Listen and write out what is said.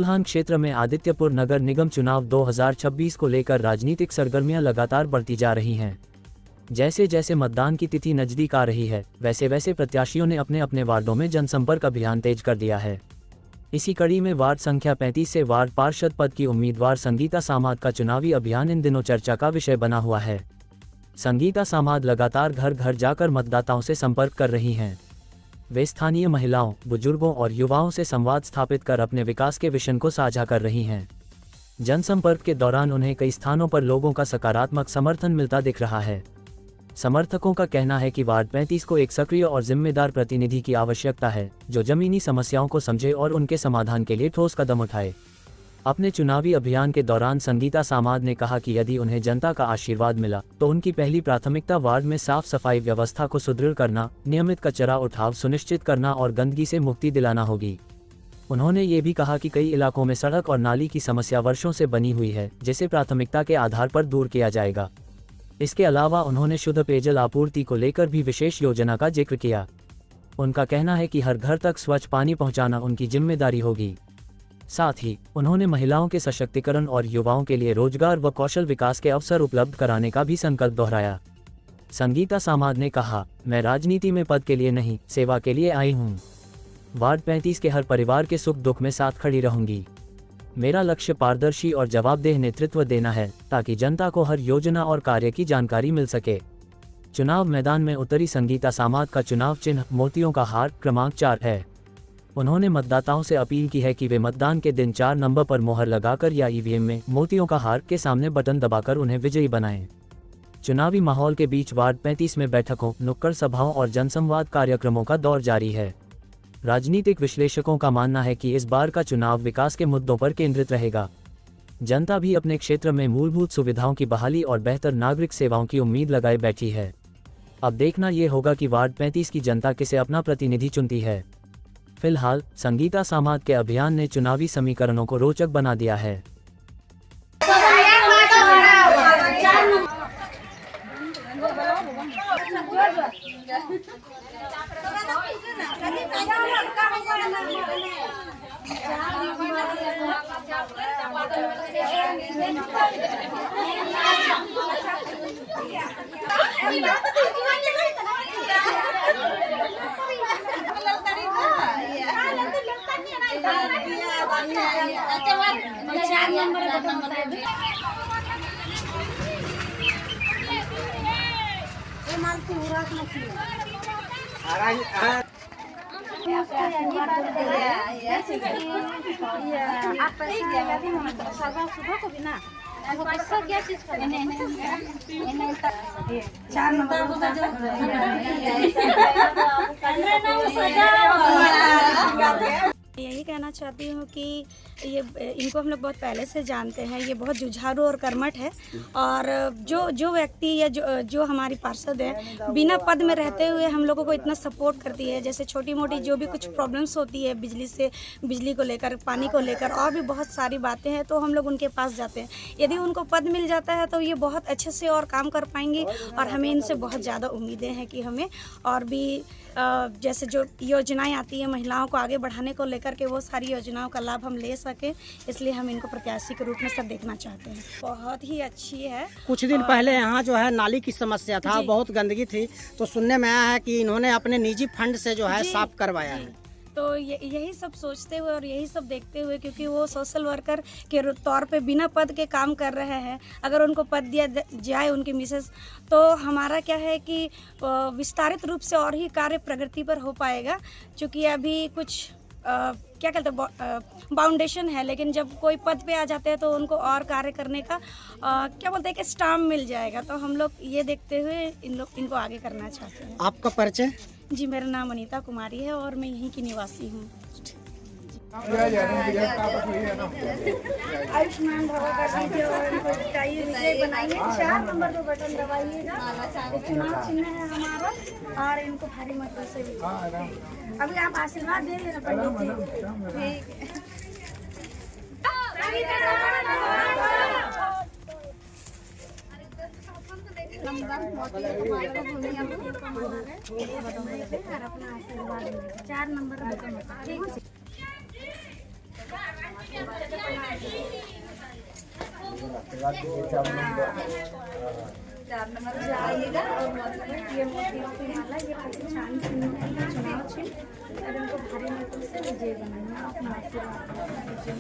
उल्हान क्षेत्र में आदित्यपुर नगर निगम चुनाव 2026 को लेकर राजनीतिक सरगर्मियां लगातार बढ़ती जा रही हैं। जैसे जैसे मतदान की तिथि नजदीक आ रही है, वैसे वैसे प्रत्याशियों ने अपने अपने वार्डों में जनसंपर्क अभियान तेज कर दिया है। इसी कड़ी में वार्ड संख्या 35 से वार्ड पार्षद पद की उम्मीदवार संगीता सामाद का चुनावी अभियान इन दिनों चर्चा का विषय बना हुआ है। संगीता सामाद लगातार घर घर जाकर मतदाताओं से संपर्क कर रही हैं। वे स्थानीय महिलाओं, बुजुर्गों और युवाओं से संवाद स्थापित कर अपने विकास के विजन को साझा कर रही हैं। जनसंपर्क के दौरान उन्हें कई स्थानों पर लोगों का सकारात्मक समर्थन मिलता दिख रहा है। समर्थकों का कहना है कि वार्ड 35 को एक सक्रिय और जिम्मेदार प्रतिनिधि की आवश्यकता है, जो जमीनी समस्याओं को समझे और उनके समाधान के लिए ठोस कदम उठाए। अपने चुनावी अभियान के दौरान संगीता सामाद ने कहा कि यदि उन्हें जनता का आशीर्वाद मिला तो उनकी पहली प्राथमिकता वार्ड में साफ सफाई व्यवस्था को सुदृढ़ करना, नियमित कचरा उठाव सुनिश्चित करना और गंदगी से मुक्ति दिलाना होगी। उन्होंने ये भी कहा कि कई इलाकों में सड़क और नाली की समस्या वर्षों से बनी हुई है, जिसे प्राथमिकता के आधार पर दूर किया जाएगा। इसके अलावा उन्होंने शुद्ध पेयजल आपूर्ति को लेकर भी विशेष योजना का जिक्र किया। उनका कहना है कि हर घर तक स्वच्छ पानी पहुंचाना उनकी जिम्मेदारी होगी। साथ ही उन्होंने महिलाओं के सशक्तिकरण और युवाओं के लिए रोजगार व कौशल विकास के अवसर उपलब्ध कराने का भी संकल्प दोहराया। संगीता सामाद ने कहा, मैं राजनीति में पद के लिए नहीं, सेवा के लिए आई हूँ। वार्ड 35 के हर परिवार के सुख दुख में साथ खड़ी रहूंगी। मेरा लक्ष्य पारदर्शी और जवाबदेह नेतृत्व देना है, ताकि जनता को हर योजना और कार्य की जानकारी मिल सके। चुनाव मैदान में उतरी संगीता सामाद का चुनाव चिन्ह मोतियों का हार क्रमांक 4 है। उन्होंने मतदाताओं से अपील की है कि वे मतदान के दिन 4 नंबर पर मोहर लगाकर या ईवीएम में मोतियों का हार के सामने बटन दबाकर उन्हें विजयी बनाएं। चुनावी माहौल के बीच वार्ड 35 में बैठकों, नुक्कड़ सभाओं और जनसंवाद कार्यक्रमों का दौर जारी है। राजनीतिक विश्लेषकों का मानना है कि इस बार का चुनाव विकास के मुद्दों पर केंद्रित रहेगा। जनता भी अपने क्षेत्र में मूलभूत सुविधाओं की बहाली और बेहतर नागरिक सेवाओं की उम्मीद लगाए बैठी है। अब देखना ये होगा कि वार्ड 35 की जनता किसे अपना प्रतिनिधि चुनती है। फिलहाल संगीता सामाद के अभियान ने चुनावी समीकरणों को रोचक बना दिया है। यही कहना चाहती हूँ कि ये इनको हम लोग बहुत पहले से जानते हैं। ये बहुत जुझारू और कर्मठ है और जो व्यक्ति या जो हमारी पार्षद है बिना पद में रहते हुए हम लोगों को इतना सपोर्ट करती है। जैसे छोटी मोटी जो भी कुछ प्रॉब्लम्स होती है बिजली को लेकर, पानी को लेकर और भी बहुत सारी बातें हैं, तो हम लोग उनके पास जाते हैं। यदि उनको पद मिल जाता है तो ये बहुत अच्छे से और काम कर पाएंगी और हमें इनसे बहुत ज़्यादा उम्मीदें हैं कि हमें और भी जैसे जो योजनाएं आती हैं महिलाओं को आगे बढ़ाने को लेकर के, वो सारी योजनाओं का लाभ हम ले सकें, इसलिए हम इनको प्रत्याशी के रूप में सब देखना चाहते हैं। बहुत ही अच्छी है। कुछ दिन पहले यहाँ जो है नाली की समस्या था, बहुत गंदगी थी, तो सुनने में आया है कि इन्होंने अपने निजी फंड से जो है साफ करवाया है। तो यही सब सोचते हुए और यही सब देखते हुए, क्योंकि वो सोशल वर्कर के तौर पे बिना पद के काम कर रहे हैं, अगर उनको पद दिया जाए उनकी मिसेस, तो हमारा क्या है कि विस्तारित रूप से और ही कार्य प्रगति पर हो पाएगा। क्योंकि अभी कुछ क्या कहते हैं बाउंडेशन है, लेकिन जब कोई पद पे आ जाते हैं तो उनको और कार्य करने का क्या बोलते हैं कि स्टाम्प मिल जाएगा। तो हम लोग ये देखते हुए इनको आगे करना चाहते हैं। आपका परिचय? जी, मेरा नाम अनीता कुमारी है और मैं यहीं की निवासी हूँ। आयुष्मान भवा का दीजिए और इनको चाहिए विजय बनाइए। 4 नंबर पे बटन दबाइएगा। चुनाव चिन्ह है हमारा और इनको भारी मतों से अभी आप आशीर्वाद दे देना पंडित जी। 4 नंबर आइएगा और ये मोतियों की माला, ये प्रतिष्ठान चुनाव चिन्ह और इनको भारी मतों से विजय बनाना। अपना आशीर्वाद दीजिए।